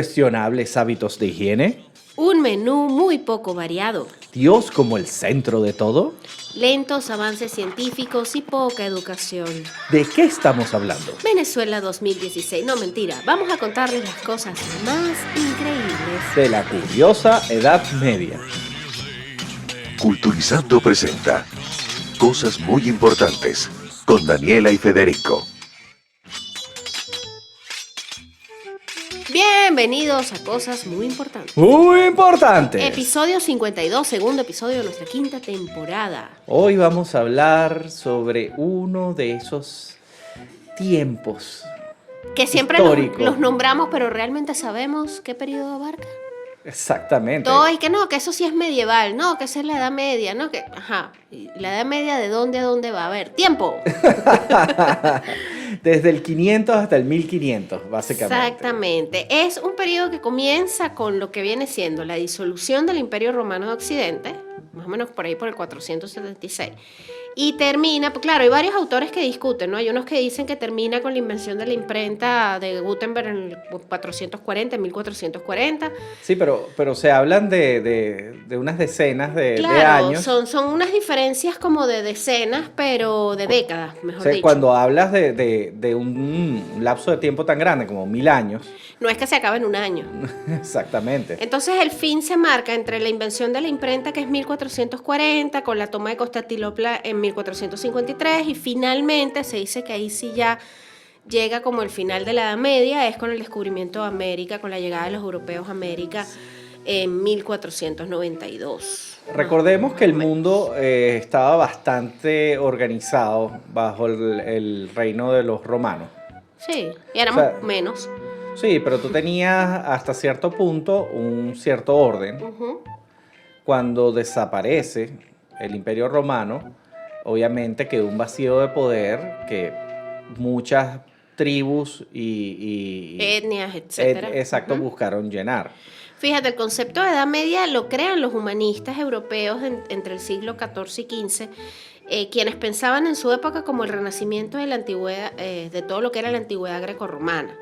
Cuestionables hábitos de higiene. Un menú muy poco variado. Dios como el centro de todo. Lentos avances científicos y poca educación. ¿De qué estamos hablando? Venezuela 2016. No, mentira. Vamos a contarles las cosas más increíbles. De la curiosa Edad Media. Culturizando presenta Cosas muy importantes con Daniela y Federico. Bienvenidos a Cosas Muy Importantes. Muy importante. Episodio 52, segundo episodio de nuestra quinta temporada. Hoy vamos a hablar sobre uno de esos tiempos Que siempre históricos. los nombramos, pero realmente sabemos qué periodo abarca. Exactamente. Todo y que no, que eso sí es medieval, no, que esa es la Edad Media, no, que, ajá, ¿y la Edad Media de dónde a dónde va? A ver, tiempo. Desde el 500 hasta el 1500, básicamente. Exactamente. Es un periodo que comienza con lo que viene siendo la disolución del Imperio Romano de Occidente, más o menos por ahí por el 476. Y termina, pues claro, hay varios autores que discuten, ¿no? Hay unos que dicen que termina con la invención de la imprenta de Gutenberg en el 440, en 1440. Sí, pero se hablan de unas decenas de Claro, años. son unas diferencias como de decenas, pero de décadas, O mejor sea, dicho. cuando hablas de un lapso de tiempo tan grande como 1000 años, No es que se acabe en un año. exactamente. Entonces el fin se marca entre la invención de la imprenta, que es 1440, con la toma de Constantinopla en 1453, y finalmente se dice que ahí sí ya llega como el final de la Edad Media, es con el descubrimiento de América, con la llegada de los europeos a América en 1492. Recordemos que el mundo estaba bastante organizado bajo el reino de los romanos. Sí, y éramos O sea, menos. Sí, pero tú tenías hasta cierto punto un cierto orden. Ujú. Cuando desaparece el Imperio Romano, obviamente quedó un vacío de poder que muchas tribus y Etnias, etcétera. exacto, Ujú. buscaron llenar. Fíjate, el concepto de Edad Media lo crean los humanistas europeos entre el siglo XIV y XV, quienes pensaban en su época como el renacimiento de la antigüedad, de todo lo que era la antigüedad grecorromana.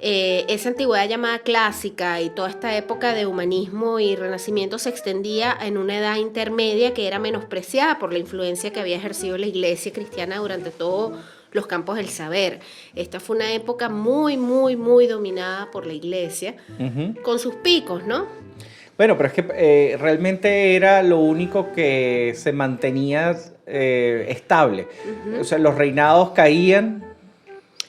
Esa antigüedad llamada clásica y toda esta época de humanismo y renacimiento se extendía en una edad intermedia que era menospreciada por la influencia que había ejercido la iglesia cristiana durante todos los campos del saber. Esta fue una época muy, muy, muy dominada por la iglesia, Ujú. con sus picos, ¿no? Bueno, pero es que realmente era lo único que se mantenía estable. O sea, los reinados caían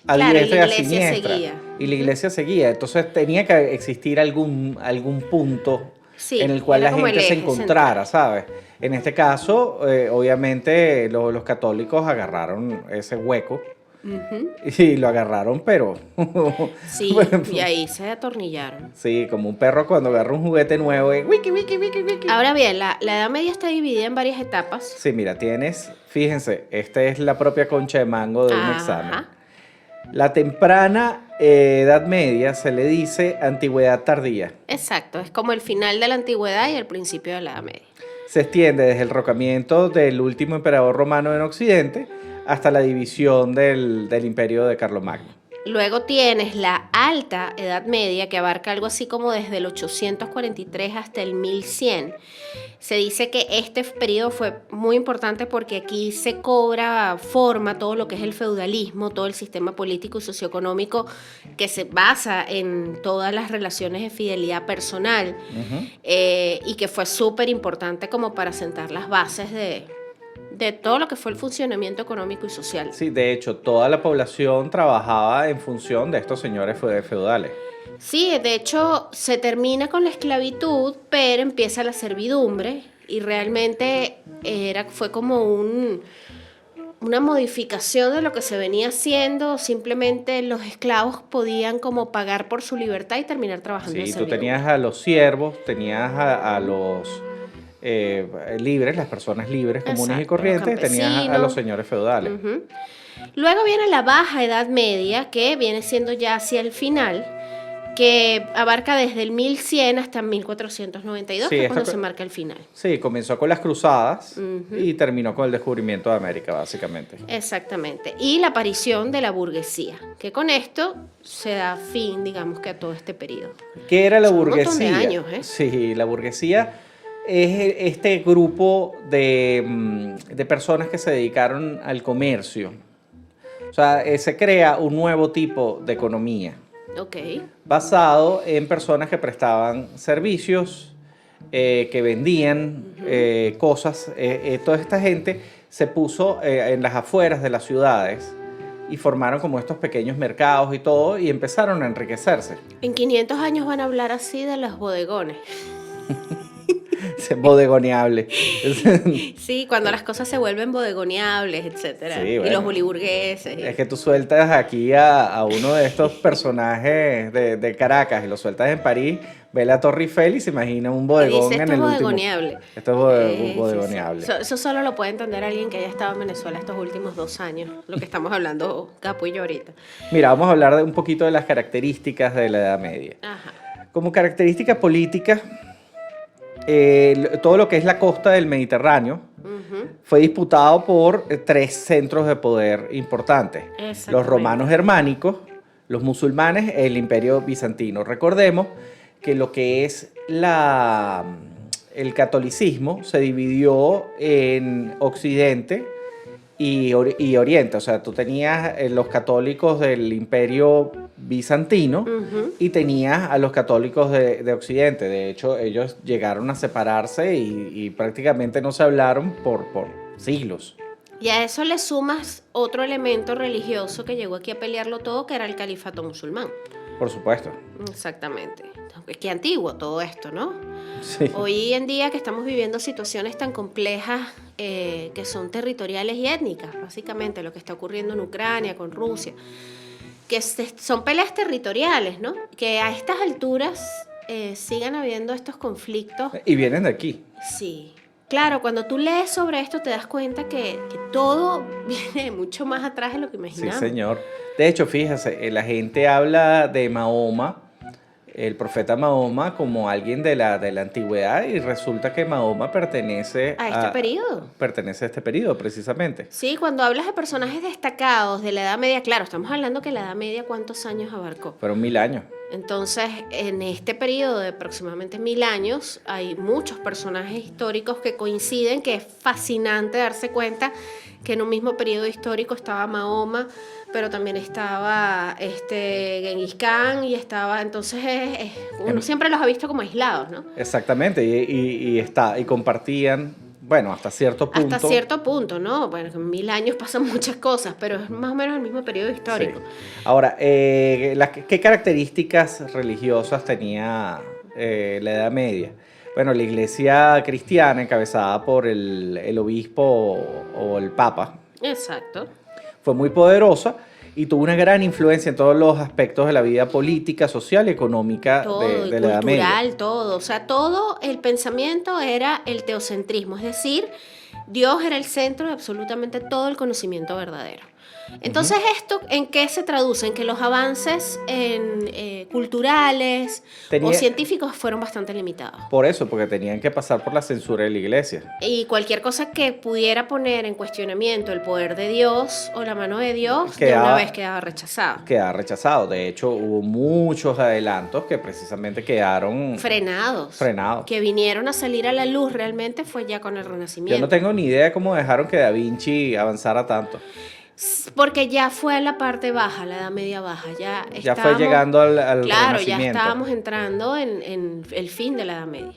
a Claro, y diestra y la a iglesia siniestra. seguía. Y la iglesia seguía. Entonces tenía que existir algún punto Sí, en el cual era la como gente el se eje encontrara, ¿sabes? En este caso, obviamente, los católicos agarraron ese hueco Ujú. y lo agarraron, pero Sí, bueno, y ahí se atornillaron. sí, como un perro cuando agarra un juguete nuevo y wiki, wiki, wiki, wiki. Ahora bien, la Edad Media está dividida en varias etapas. Sí, mira, fíjense, esta es la propia concha de mango de un Ajá. examen. La temprana Edad Media se le dice antigüedad tardía. Exacto, es como el final de la antigüedad y el principio de la Edad Media. Se extiende desde el rocamiento del último emperador romano en Occidente hasta la división del imperio de Carlomagno. Luego tienes la Alta Edad Media, que abarca algo así como desde el 843 hasta el 1100. Se dice que este periodo fue muy importante porque aquí se cobra forma todo lo que es el feudalismo, todo el sistema político y socioeconómico que se basa en todas las relaciones de fidelidad personal, y que fue súper importante como para sentar las bases de todo lo que fue el funcionamiento económico y social. Sí, de hecho, toda la población trabajaba en función de estos señores feudales. Sí, de hecho se termina con la esclavitud, pero empieza la servidumbre y realmente fue como una modificación de lo que se venía haciendo. Simplemente los esclavos podían como pagar por su libertad y terminar trabajando en Sí, tú servidumbre. tenías a los siervos, tenías a los libres, las personas libres, comunes y Exacto, corrientes, los tenías a campesinos. los señores feudales. Ujú. Luego viene la Baja Edad Media, que viene siendo ya hacia el final, que abarca desde el 1100 hasta 1492, Sí, que es esta cuando co- se marca el final. Sí, comenzó con las cruzadas Ujú. y terminó con el descubrimiento de América, básicamente. Exactamente. Y la aparición de la burguesía, que con esto se da fin, digamos que a todo este periodo. ¿Qué era la Son un montón de burguesía? años, ¿eh? Sí, la burguesía es este grupo de personas que se dedicaron al comercio. O sea, se crea un nuevo tipo de economía Ok. basado en personas que prestaban servicios, que vendían cosas. Toda esta gente se puso en las afueras de las ciudades y formaron como estos pequeños mercados y todo y empezaron a enriquecerse. En 500 años van a hablar así de los bodegones. Bodegoneable. Sí, cuando las cosas se vuelven bodegoneables, etcétera. Sí, Y bueno. los boliburgueses. Es que tú sueltas aquí a uno de estos personajes de Caracas y lo sueltas en París, ve la Torre Eiffel y se imagina un Y bodegón dice, en esto es el último. bodegoneable. Esto es Sí, sí. bodegoneable. Eso solo lo puede entender alguien que haya estado en Venezuela estos últimos 2 años, lo que estamos hablando Capo y yo ahorita. Mira, vamos a hablar de un poquito de las características de la Edad Media. Ajá. Como característica política, todo lo que es la costa del Mediterráneo Ujú. fue disputado por 3 centros de poder importantes. Exactamente. Los romanos germánicos, los musulmanes, el imperio bizantino. Recordemos que lo que es el catolicismo se dividió en Occidente y Oriente. O sea, tú tenías los católicos del imperio bizantino Ujú. y tenías a los católicos de Occidente. De hecho, ellos llegaron a separarse y prácticamente no se hablaron por siglos. Y a eso le sumas otro elemento religioso que llegó aquí a pelearlo todo, que era el califato musulmán. Por supuesto. Exactamente. Es que antiguo todo esto, ¿no? Sí. Hoy en día que estamos viviendo situaciones tan complejas que son territoriales y étnicas, básicamente lo que está ocurriendo en Ucrania, con Rusia, que son peleas territoriales, ¿no? Que a estas alturas sigan habiendo estos conflictos. Y vienen de aquí. Sí. Claro, cuando tú lees sobre esto te das cuenta que todo viene de mucho más atrás de lo que Sí, imaginamos. señor. De hecho, fíjese, la gente habla de Mahoma, el profeta Mahoma, como alguien de la antigüedad y resulta que Mahoma pertenece A este periodo. Pertenece a este periodo, precisamente. Sí, cuando hablas de personajes destacados de la Edad Media, claro, estamos hablando que la Edad Media, ¿cuántos años abarcó? Fueron 1000 años. Entonces, en este periodo de aproximadamente 1000 años, hay muchos personajes históricos que coinciden, que es fascinante darse cuenta que en un mismo periodo histórico estaba Mahoma, pero también estaba Genghis Khan y estaba, entonces uno siempre los ha visto como aislados, ¿no? Exactamente, y compartían, bueno, hasta cierto punto. Hasta cierto punto, ¿no? Bueno, que en 1000 años pasan muchas cosas, pero es más o menos el mismo periodo histórico. Sí. Ahora, ¿qué características religiosas tenía la Edad Media? Bueno, la iglesia cristiana, encabezada por el obispo o el papa, Exacto. fue muy poderosa y tuvo una gran influencia en todos los aspectos de la vida política, social y económica Todo, de y la Edad Media. cultural, todo. O sea, todo el pensamiento era el teocentrismo, es decir, Dios era el centro de absolutamente todo el conocimiento verdadero. Entonces, ¿esto en qué se traduce? En que los avances culturales o científicos fueron bastante limitados. Por eso, porque tenían que pasar por la censura de la iglesia. Y cualquier cosa que pudiera poner en cuestionamiento el poder de Dios o la mano de Dios, de Quedaba- una vez quedaba rechazado. Queda rechazado. De hecho, hubo muchos adelantos que precisamente quedaron Frenados. Que vinieron a salir a la luz realmente fue ya con el Renacimiento. Yo no tengo ni idea de cómo dejaron que Da Vinci avanzara tanto. Porque ya fue la parte baja, la Edad Media baja. Ya Ya fue estábamos- llegando al Claro, ya Renacimiento. estábamos entrando en el fin de la Edad Media.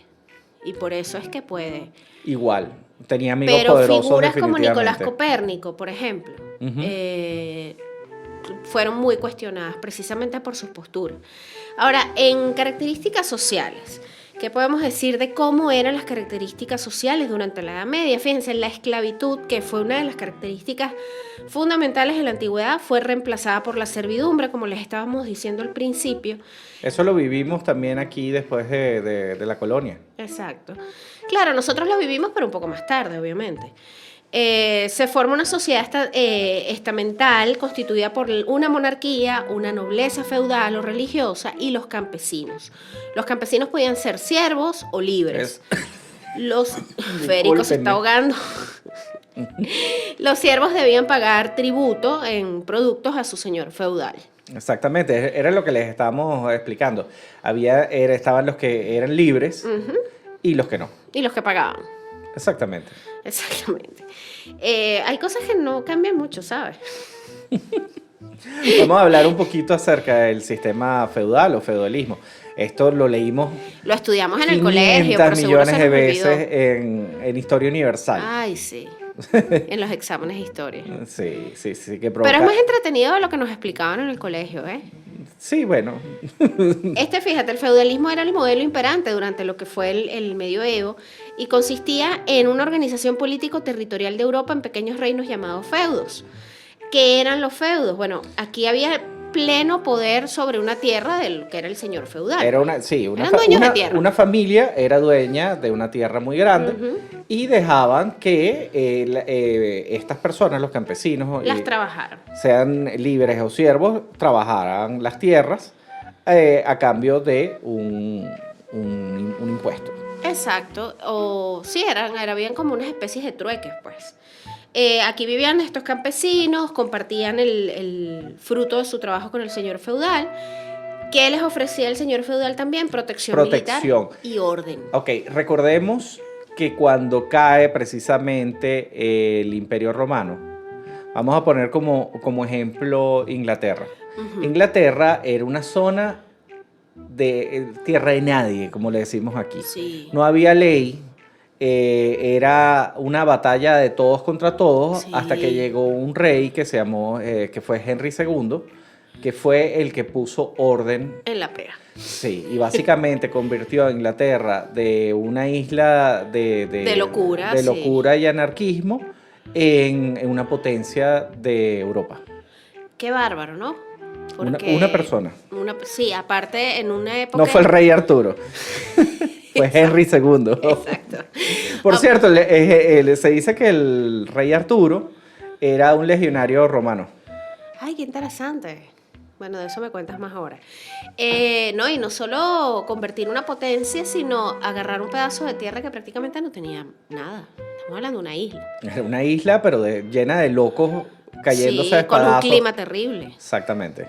Y por eso es que puede. Igual, tenía amigos Pero poderosos figuras como Nicolás definitivamente. Copérnico, por ejemplo, Ujú. fueron muy cuestionadas precisamente por sus posturas. Ahora, en características sociales, ¿qué podemos decir de cómo eran las características sociales durante la Edad Media? Fíjense, la esclavitud, que fue una de las características fundamentales de la antigüedad, fue reemplazada por la servidumbre, como les estábamos diciendo al principio. Eso lo vivimos también aquí después de la colonia. Exacto. Claro, nosotros lo vivimos, pero un poco más tarde, obviamente. Se forma una sociedad estamental constituida por una monarquía, una nobleza feudal o religiosa y los campesinos. Los campesinos podían ser siervos o libres. Federico se está ahogando. Los siervos debían pagar tributo en productos a su señor feudal. Exactamente, era lo que les estábamos explicando. Estaban los que eran libres y los que no. Y los que pagaban. Exactamente. Hay cosas que no cambian mucho, ¿sabes? Vamos a hablar un poquito acerca del sistema feudal o feudalismo. Esto lo leímos. Lo estudiamos en el colegio, pero 500 seguro millones se de nos veces olvidó. en Historia Universal. Ay, sí. En los exámenes de historia. Sí, que Pero es más entretenido de lo que nos explicaban en el colegio, ¿eh? Sí, bueno. Fíjate, el feudalismo era el modelo imperante durante lo que fue el medioevo y consistía en una organización político-territorial de Europa en pequeños reinos llamados feudos. ¿Qué eran los feudos? Bueno, aquí había pleno poder sobre una tierra del que era el señor feudal. Eran dueños de tierra. Una familia era dueña de una tierra muy grande y dejaban que estas personas, los campesinos, las trabajaran. Sean libres o siervos, trabajaran las tierras a cambio de un impuesto. Exacto. O sí, habían como unas especies de trueques, pues. Aquí vivían estos campesinos, compartían el fruto de su trabajo con el señor feudal. ¿Qué les ofrecía el señor feudal también? Protección militar y orden. Ok, recordemos que cuando cae precisamente el Imperio Romano, vamos a poner como ejemplo Inglaterra. Inglaterra era una zona de tierra de nadie, como le decimos aquí. Sí. No había ley. Era una batalla de todos contra todos, hasta que llegó un rey que se llamó, que fue Henry II, que fue el que puso orden en la pera. Sí, y básicamente convirtió a Inglaterra de una isla de locura y anarquismo en una potencia de Europa. Qué bárbaro, ¿no? Una persona. Sí, aparte en una época... No fue el rey Arturo. Fue Henry II. Exacto. Por cierto, se dice que el rey Arturo era un legionario romano. Ay, qué interesante. Bueno, de eso me cuentas más ahora. No, y no solo convertir una potencia, sino agarrar un pedazo de tierra que prácticamente no tenía nada. Estamos hablando de una isla. Era una isla, pero llena de locos cayéndose a espadazos. Con un clima terrible. Exactamente.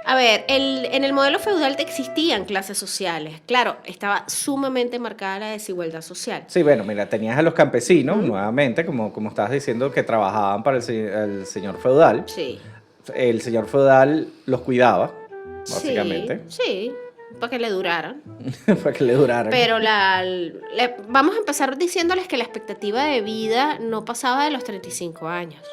A ver, en el modelo feudal existían clases sociales. Claro, estaba sumamente marcada la desigualdad social. Sí, bueno, mira, tenías a los campesinos, nuevamente, como estabas diciendo, que trabajaban para el señor feudal. Sí. El señor feudal los cuidaba, básicamente. Sí, para que le duraran. Para que le duraran. Pero vamos a empezar diciéndoles que la expectativa de vida no pasaba de los 35 años.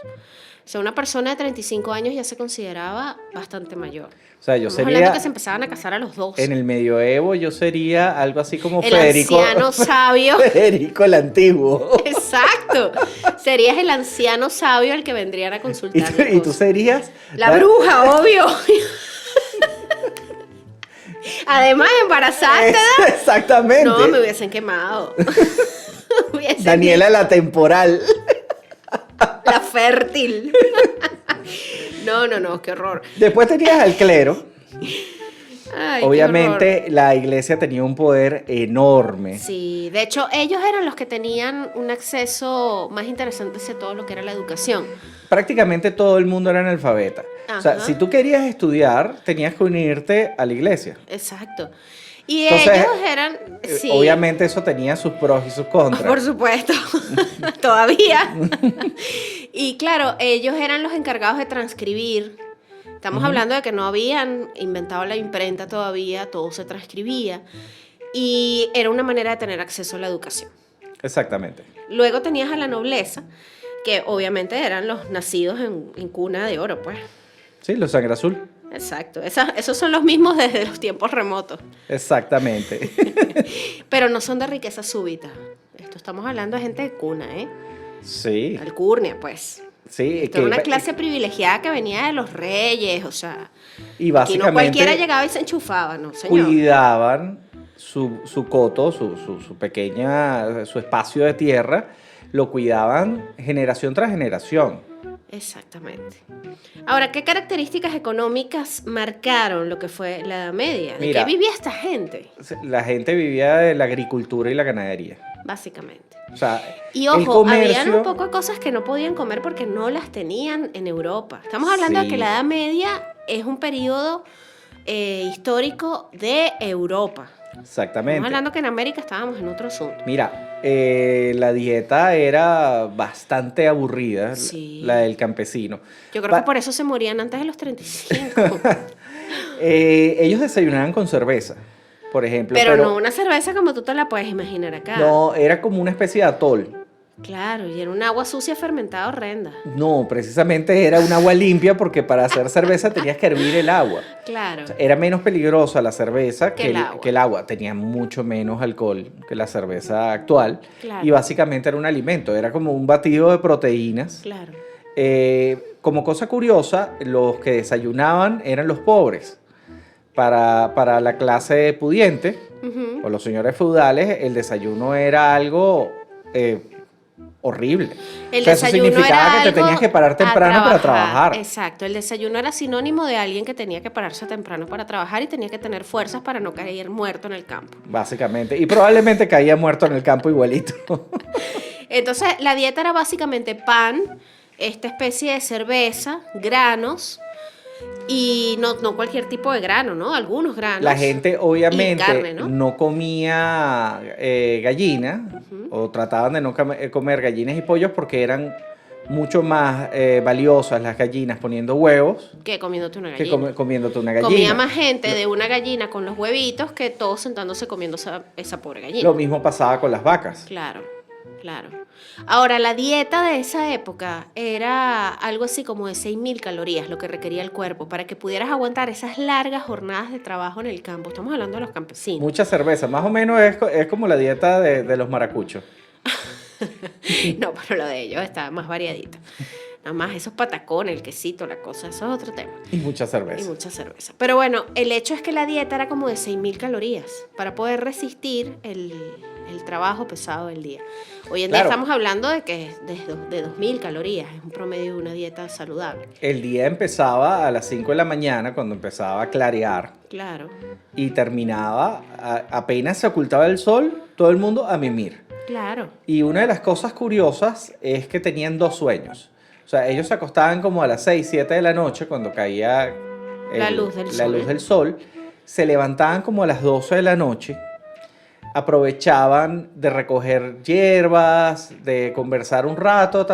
O sea, una persona de 35 años ya se consideraba bastante mayor. O sea, Estamos hablando que se empezaban a casar a los 12. En el medioevo yo sería algo así como el Federico. El anciano sabio. Federico el Antiguo. Exacto. Serías el anciano sabio al que vendrían a consultar. ¿Y tú serías? La bruja, obvio. Además, embarazaste. Exactamente. No, me hubiesen quemado. Daniela la temporal. La fértil. No, qué horror. Después tenías al clero. Ay, obviamente la iglesia tenía un poder enorme. Sí, de hecho ellos eran los que tenían un acceso más interesante hacia todo lo que era la educación. Prácticamente todo el mundo era analfabeta. Ajá. O sea, si tú querías estudiar, tenías que unirte a la iglesia. Exacto. Y entonces, ellos eran... Sí. Obviamente eso tenía sus pros y sus contras. Por supuesto, todavía. Y claro, ellos eran los encargados de transcribir. Estamos hablando de que no habían inventado la imprenta todavía, todo se transcribía. Y era una manera de tener acceso a la educación. Exactamente. Luego tenías a la nobleza, que obviamente eran los nacidos en cuna de oro, pues. Sí, los sangre azul. Exacto, esos son los mismos desde los tiempos remotos. Exactamente. Pero no son de riqueza súbita. Estamos hablando de gente de cuna, ¿eh? Sí. Alcurnia, pues. Sí. Era una clase privilegiada que venía de los reyes, o sea... Y básicamente... no cualquiera llegaba y se enchufaba, ¿no, señor? Cuidaban su coto, su pequeña... su espacio de tierra, lo cuidaban generación tras generación. Exactamente. Ahora, ¿qué características económicas marcaron lo que fue la Edad Media? ¿De Mira, qué vivía esta gente? La gente vivía de la agricultura y la ganadería. Básicamente. O sea, Y el ojo, habían comercio... un poco de cosas que no podían comer porque no las tenían en Europa. Estamos hablando de Sí. que la Edad Media es un periodo histórico de Europa. Exactamente. Estamos hablando que en América estábamos en otro asunto. Mira, la dieta era bastante aburrida, Sí. la del campesino. Yo creo que por eso se morían antes de los 35. Ellos desayunaban con cerveza, por ejemplo. Pero no una cerveza como tú te la puedes imaginar acá. No, era como una especie de atol. Claro, y era un agua sucia fermentada horrenda. No, precisamente era un agua limpia porque para hacer cerveza tenías que hervir el agua. Claro. O sea, era menos peligrosa la cerveza Que el agua. que el agua. Tenía mucho menos alcohol que la cerveza actual. Claro. Y básicamente era un alimento. Era como un batido de proteínas. Claro. Como cosa curiosa, los que desayunaban eran los pobres. Para la clase pudiente Ujú. o los señores feudales, el desayuno era algo horrible. El O sea, eso desayuno significaba era que te algo tenías que parar a temprano para trabajar. Exacto, el desayuno era sinónimo de alguien que tenía que pararse temprano para trabajar y tenía que tener fuerzas para no caer muerto en el campo. Básicamente. Y probablemente caía muerto en el campo igualito. Entonces, la dieta era básicamente pan, esta especie de cerveza, granos y no cualquier tipo de grano, ¿no? Algunos granos. La gente obviamente Y carne, ¿no? comía gallina o trataban de no comer gallinas y pollos porque eran mucho más valiosas las gallinas poniendo huevos Que comiéndote una que gallina. comiéndote una gallina. Comía más gente de una gallina con los huevitos que todos sentándose comiendo esa pobre gallina. Lo mismo pasaba con las vacas. Claro, claro. Ahora, la dieta de esa época era algo así como de 6.000 calorías, lo que requería el cuerpo, para que pudieras aguantar esas largas jornadas de trabajo en el campo. Estamos hablando de los campesinos. Mucha cerveza. Más o menos es como la dieta de los maracuchos. No, pero lo de ellos está más variadito. Nada más esos patacones, el quesito, la cosa, eso es otro tema. Y mucha Y cerveza. mucha cerveza. Pero bueno, el hecho es que la dieta era como de 6.000 calorías para poder resistir el trabajo pesado del día. Hoy en día Claro. estamos hablando de que es de 2.000 calorías, es un promedio de una dieta saludable. El día empezaba a las 5 de la mañana cuando empezaba a clarear Claro, y terminaba, apenas se ocultaba el sol, todo el mundo a mimir. claro. Y una de las cosas curiosas es que tenían 2 sueños. O sea, ellos se acostaban como a las 6, 7 de la noche cuando caía La luz del la sol. luz del sol. Se levantaban como a las 12 de la noche. Aprovechaban de recoger hierbas, de conversar un rato,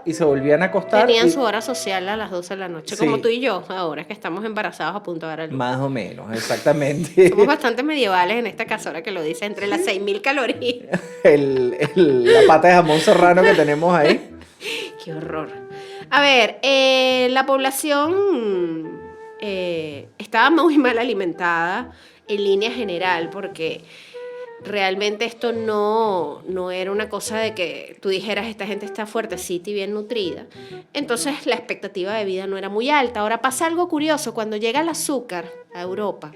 y se volvían a acostar. Tenían y- su hora social a las 12 de la noche, Sí. como tú y yo, ahora que estamos embarazados a punto de dar a luz. Más o menos, exactamente. Somos bastante medievales en esta casa, ahora que lo dice, entre las 6.000 calorías. La pata de jamón serrano que tenemos ahí. Qué horror. A ver, la población estaba muy mal alimentada en línea general porque realmente esto no era una cosa de que tú dijeras esta gente está fuertecita y bien nutrida. Entonces la expectativa de vida no era muy alta. Ahora pasa algo curioso, cuando llega el azúcar a Europa,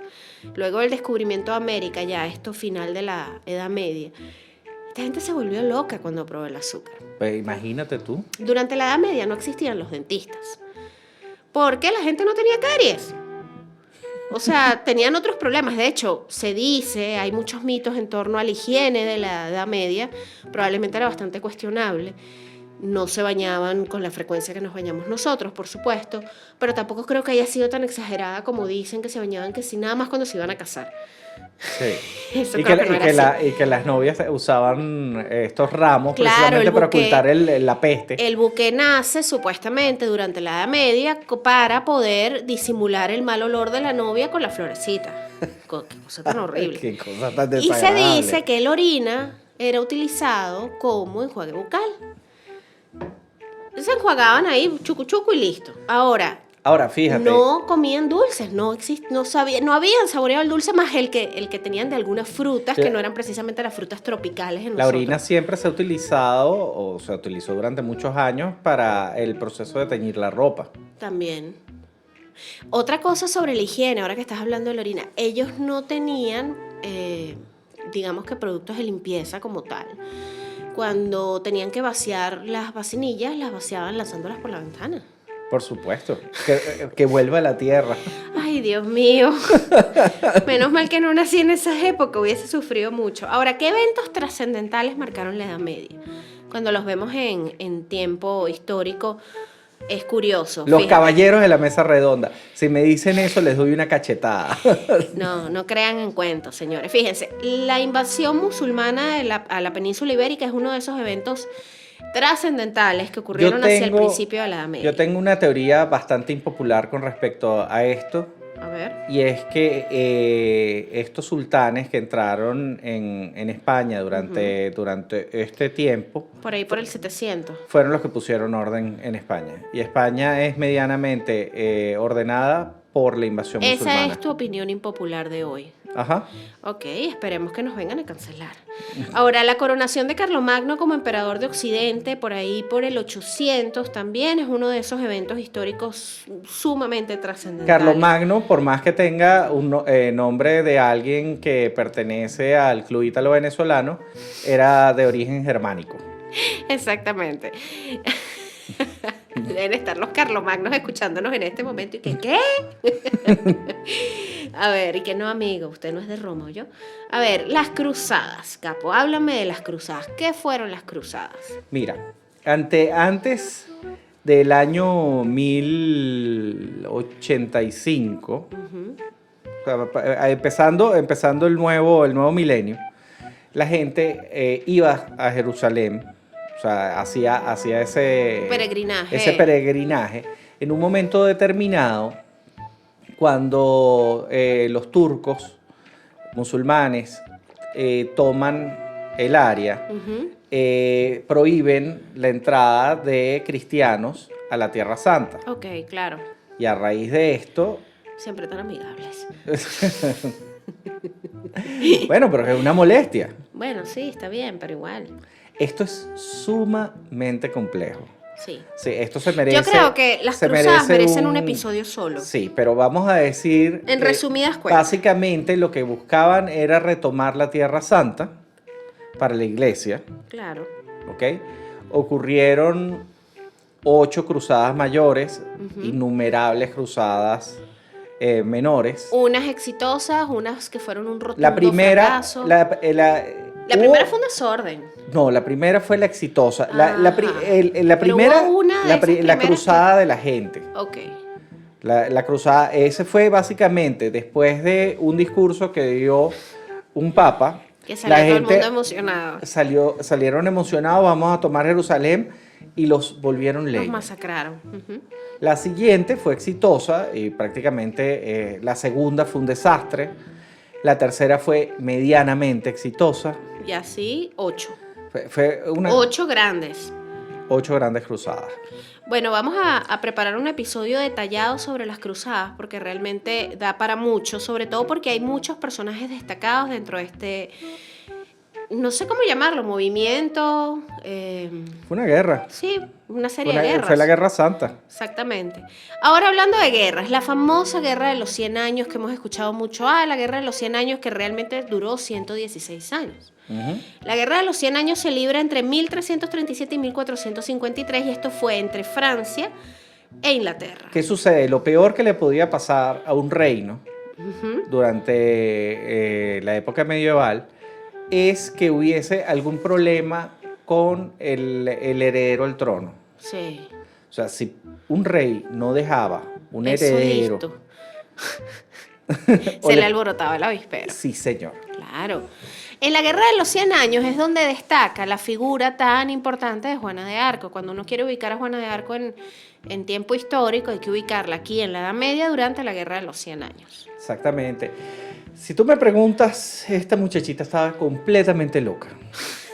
luego del descubrimiento de América, ya esto final de la Edad Media, esta gente se volvió loca cuando probó el azúcar. Pues imagínate tú. Durante la Edad Media no existían los dentistas. Porque la gente no tenía caries. O sea, tenían otros problemas. De hecho, se dice, hay muchos mitos en torno a la higiene de la Edad Media. Probablemente era bastante cuestionable. No se bañaban con la frecuencia que nos bañamos nosotros, por supuesto. Pero tampoco creo que haya sido tan exagerada como dicen que se bañaban que sí, nada más cuando se iban a casar. Sí. Eso Y creo que, que no y era que así. y que las novias usaban estos ramos Claro, precisamente el para buque. ocultar la peste. El buque nace supuestamente durante la Edad Media para poder disimular el mal olor de la novia con la florecita. Qué cosa tan horrible. Qué cosa tan Y se desagradable. dice que el orina era utilizado como enjuague bucal. Se enjuagaban ahí, chucu chucu y listo. Ahora, Ahora, fíjate. no comían dulces, no habían saboreado el dulce más el que tenían de algunas frutas que La- no eran precisamente las frutas tropicales en La nosotros. orina siempre se ha utilizado o se utilizó durante muchos años para el proceso de teñir la ropa. También. Otra cosa sobre la higiene, ahora que estás hablando de la orina, ellos no tenían, digamos que productos de limpieza como tal. cuando tenían que vaciar las vacinillas, las vaciaban lanzándolas por la ventana. Por supuesto, que vuelva a la tierra. Ay, Dios mío. Menos mal que no nací en esas épocas, hubiese sufrido mucho. Ahora, ¿qué eventos trascendentales marcaron la Edad Media? Cuando los vemos en tiempo histórico, es curioso. Los fíjate. caballeros de la mesa redonda. Si me dicen eso, les doy una cachetada. No crean en cuentos, señores. Fíjense, la invasión musulmana a la península ibérica es uno de esos eventos trascendentales que ocurrieron hacia el principio de la Edad Media. Yo tengo una teoría bastante impopular con respecto a esto. A ver. Y es que estos sultanes que entraron en España durante este tiempo Por ahí por el 700. fueron los que pusieron orden en España. Y España es medianamente ordenada por la invasión musulmana. Esa es tu opinión impopular de hoy. Ajá. Ok, esperemos que nos vengan a cancelar. Ahora, la coronación de Carlomagno como emperador de Occidente, por ahí por el 800, también es uno de esos eventos históricos sumamente trascendentales. Carlomagno, por más que tenga un nombre de alguien que pertenece al club ítalo-venezolano, era de origen germánico. Exactamente. Deben estar los Carlomagnos escuchándonos en este momento y que, ¿qué? A ver, y que no, amigo, usted no es de Roma, ¿o yo? A ver, las cruzadas, Capo, háblame de las cruzadas. ¿Qué fueron las cruzadas? Mira, antes del año 1085, o sea, empezando el nuevo milenio, la gente iba a Jerusalén, o sea, hacía ese peregrinaje en un momento determinado cuando los turcos musulmanes toman el área, prohíben la entrada de cristianos a la Tierra Santa. Ok, claro. Y a raíz de esto... Siempre tan amigables. Bueno, pero es una molestia. Bueno, sí, está bien, pero igual. Esto es sumamente complejo. Sí. Sí, esto se merece... Yo creo que las cruzadas merecen un episodio solo. Sí, pero vamos a decir... En resumidas cuentas. Básicamente lo que buscaban era retomar la Tierra Santa para la iglesia. Claro. ¿Ok? Ocurrieron 8 cruzadas mayores, innumerables cruzadas menores. Unas exitosas, unas que fueron un rotundo La primera... fracaso. La primera fue un desorden. No, la primera fue la exitosa. La Pero primera, hubo una de la esas primeras cruzada de la gente. Ok. La cruzada, ese fue básicamente después de un discurso que dio un papa. Que salió la todo gente el mundo emocionado. Salieron emocionados, vamos a tomar Jerusalén, y los volvieron Los leña. masacraron. Ujú. La siguiente fue exitosa y prácticamente la segunda fue un desastre. La tercera fue medianamente exitosa. Y así, 8. Fue 8 grandes. 8 grandes cruzadas. Bueno, vamos a preparar un episodio detallado sobre las cruzadas porque realmente da para mucho, sobre todo porque hay muchos personajes destacados dentro de este, no sé cómo llamarlo, movimiento. Fue una guerra. Sí, una serie de guerras. Fue la Guerra Santa. Exactamente. Ahora hablando de guerras, la famosa Guerra de los 100 años que hemos escuchado mucho, la Guerra de los 100 años que realmente duró 116 años. La Guerra de los 100 años se libra entre 1337 y 1453 y esto fue entre Francia e Inglaterra. ¿Qué sucede? Lo peor que le podía pasar a un reino durante la época medieval es que hubiese algún problema con el heredero al trono. Sí. O sea, si un rey no dejaba un Eso heredero... listo. Se le alborotaba la víspera. Sí, señor. Claro. En la Guerra de los 100 años es donde destaca la figura tan importante de Juana de Arco. Cuando uno quiere ubicar a Juana de Arco en tiempo histórico, hay que ubicarla aquí en la Edad Media durante la Guerra de los 100 años. Exactamente. Si tú me preguntas, esta muchachita estaba completamente loca.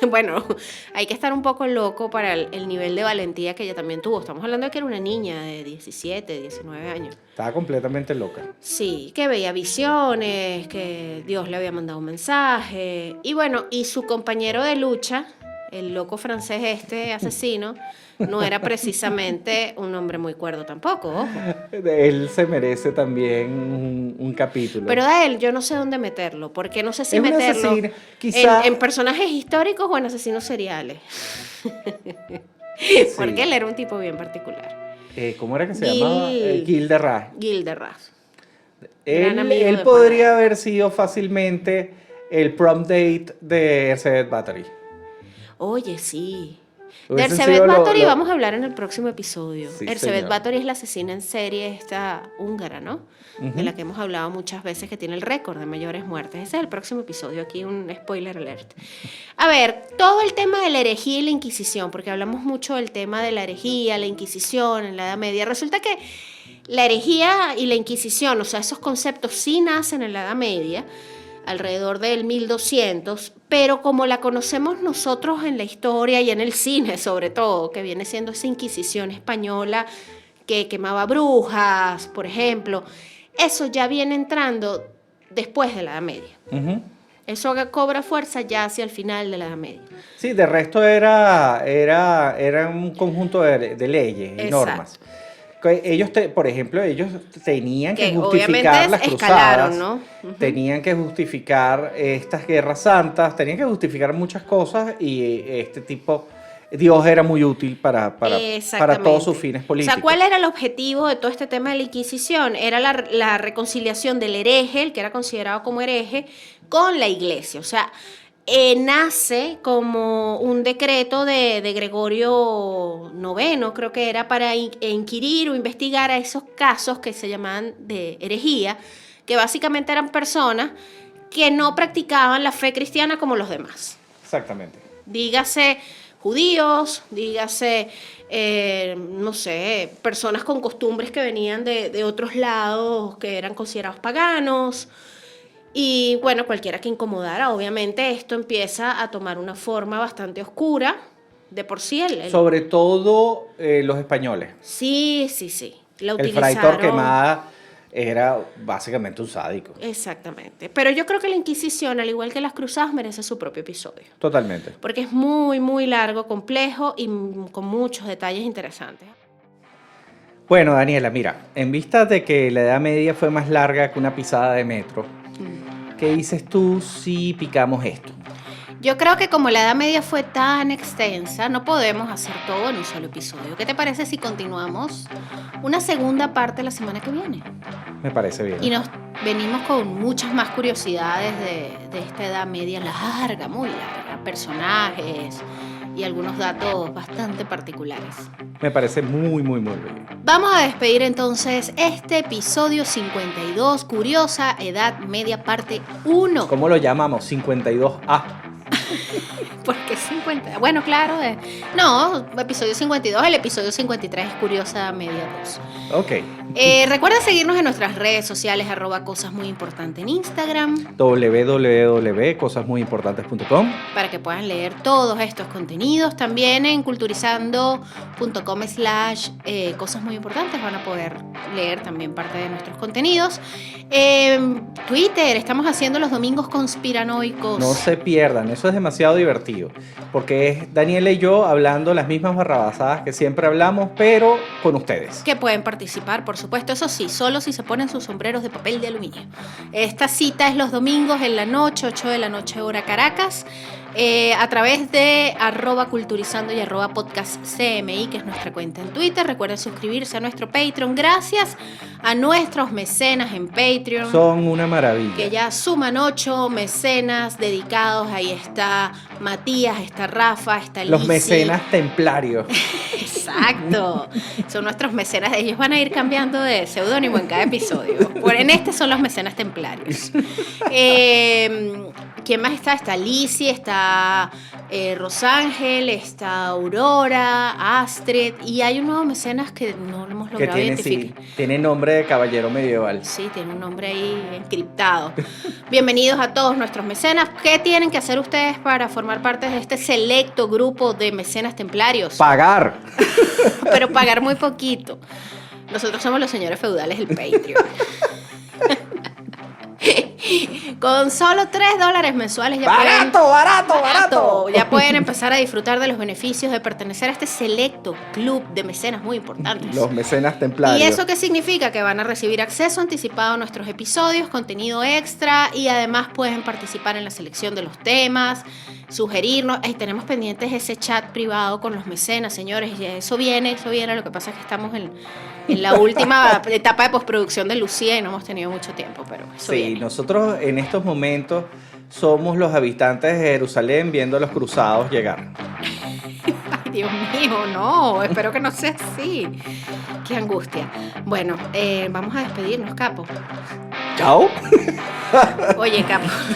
Bueno, hay que estar un poco loco para el nivel de valentía que ella también tuvo. Estamos hablando de que era una niña de 17, 19 años. Estaba completamente loca. Sí, que veía visiones, que Dios le había mandado un mensaje. Y bueno, y su compañero de lucha, el loco francés asesino, no era precisamente un hombre muy cuerdo tampoco, ojo. Él se merece también un capítulo. Pero a él yo no sé dónde meterlo, porque no sé si Es un meterlo asesino, quizá- en personajes históricos o en asesinos seriales. Sí. Porque él era un tipo bien particular. ¿Cómo era que se llamaba? Gil de Rais. Gil de Rais. Gran amigo Él de podría Juan. haber sido fácilmente el prom date de Elizabeth Bathory. Oye, sí. De Hubiesen Elizabeth sido Bathory vamos a hablar en el próximo episodio. Sí, Elizabeth señor. Bathory es la asesina en serie esta húngara, ¿no? De la que hemos hablado muchas veces, que tiene el récord de mayores muertes. Ese es el próximo episodio, aquí un spoiler alert. A ver, todo el tema de la herejía y la Inquisición, porque hablamos mucho del tema de la herejía, la Inquisición en la Edad Media. Resulta que la herejía y la Inquisición, o sea, esos conceptos sí nacen en la Edad Media, alrededor del 1200, pero como la conocemos nosotros en la historia y en el cine sobre todo, que viene siendo esa Inquisición española que quemaba brujas, por ejemplo, eso ya viene entrando después de la Edad Media. Ujú. Eso cobra fuerza ya hacia el final de la Edad Media. Sí, de resto era un conjunto de leyes y Exacto. normas. Ellos, por ejemplo, ellos tenían que Que justificar obviamente las escalaron, cruzadas, ¿no? Ujú. tenían que justificar estas guerras santas, tenían que justificar muchas cosas y este tipo, Dios era muy útil para Exactamente. todos sus fines políticos. O sea, ¿cuál era el objetivo de todo este tema de la Inquisición? Era la reconciliación del hereje, el que era considerado como hereje, con la iglesia. O sea, nace como un decreto de Gregorio IX, creo que era, para inquirir o investigar a esos casos que se llamaban de herejía, que básicamente eran personas que no practicaban la fe cristiana como los demás. Exactamente. Dígase judíos, dígase, no sé, personas con costumbres que venían de otros lados, que eran considerados paganos. Y bueno, cualquiera que incomodara, obviamente esto empieza a tomar una forma bastante oscura. De por sí Sobre todo los españoles. Sí. La El fray utilizaron. Torquemada era básicamente un sádico. Exactamente. Pero yo creo que la Inquisición, al igual que las cruzadas, merece su propio episodio. Totalmente. Porque es muy, muy largo, complejo y con muchos detalles interesantes. Bueno, Daniela, mira, en vista de que la Edad Media fue más larga que una pisada de metro, ¿qué dices tú si picamos esto? Yo creo que como la Edad Media fue tan extensa, no podemos hacer todo en un solo episodio. ¿Qué te parece si continuamos una segunda parte la semana que viene? Me parece bien. Y nos venimos con muchas más curiosidades de esta Edad Media larga, muy larga, personajes y algunos datos bastante particulares. Me parece muy, muy, muy bien. Vamos a despedir entonces este episodio 52, Curiosa Edad Media, parte 1. ¿Cómo lo llamamos? 52A. ¿Por qué 50? Bueno, claro. No, episodio 52, el episodio 53 es Curiosa Edad Media 2. Ok. Recuerda seguirnos en nuestras redes sociales, @cosas muy importantes en Instagram, www.cosasmuyimportantes.com. para que puedan leer todos estos contenidos. También en culturizando.com/cosas muy importantes van a poder leer también parte de nuestros contenidos. Twitter, estamos haciendo los domingos conspiranoicos. No se pierdan, eso es demasiado divertido, porque es Daniela y yo hablando las mismas barrabasadas que siempre hablamos, pero con ustedes. Que pueden participar, por supuesto, eso sí, solo si se ponen sus sombreros de papel de aluminio. Esta cita es los domingos en la noche, 8 de la noche hora Caracas, a través de @culturizando y @podcastcmi, que es nuestra cuenta en Twitter. Recuerden suscribirse a nuestro Patreon. Gracias a nuestros mecenas en Patreon, Son una maravilla. que ya suman 8 mecenas dedicados. Ahí está Matías, está Rafa, está Lizzy. Los mecenas templarios. Exacto. Son nuestros mecenas. Ellos van a ir cambiando de seudónimo en cada episodio. En este son los mecenas templarios. ¿Quién más está? Está Lizzy, está Rosángel, está Aurora, Astrid, y hay un nuevo mecenas que no lo hemos Que logrado tiene, identificar. sí, tiene nombre de caballero medieval. Sí, tiene un nombre ahí encriptado. Bienvenidos a todos nuestros mecenas. ¿Qué tienen que hacer ustedes para formar parte de este selecto grupo de mecenas templarios? Pagar. Pero pagar muy poquito. Nosotros somos los señores feudales del Patreon. Con solo $3 mensuales ya ¡Barato! ya pueden empezar a disfrutar de los beneficios de pertenecer a este selecto club de mecenas muy importantes. Los mecenas templarios. ¿Y eso qué significa? Que van a recibir acceso anticipado a nuestros episodios, contenido extra, y además pueden participar en la selección de los temas, sugerirnos. Tenemos pendientes ese chat privado con los mecenas, señores. Y eso viene. Lo que pasa es que estamos en la última etapa de postproducción de Lucía y no hemos tenido mucho tiempo, pero eso Sí, viene. nosotros en estos momentos somos los habitantes de Jerusalén viendo a los cruzados llegar. Ay, Dios mío, no, espero que no sea así. Qué angustia. Bueno, vamos a despedirnos, Capo. Chao. Oye,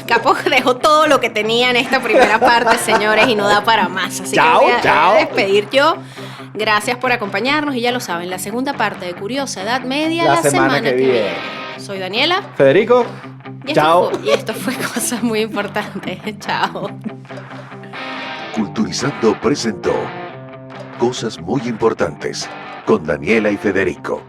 Capo dejó todo lo que tenía en esta primera parte, señores, y no da para más. Así Chao, que voy a chao. despedir yo. Gracias por acompañarnos y ya lo saben, la segunda parte de Curiosa Edad Media La la semana semana que que viene. viene. Soy Daniela. Federico. Y Chao. Esto fue Cosas Muy Importantes. Chao. Culturizando presentó Cosas Muy Importantes con Daniela y Federico.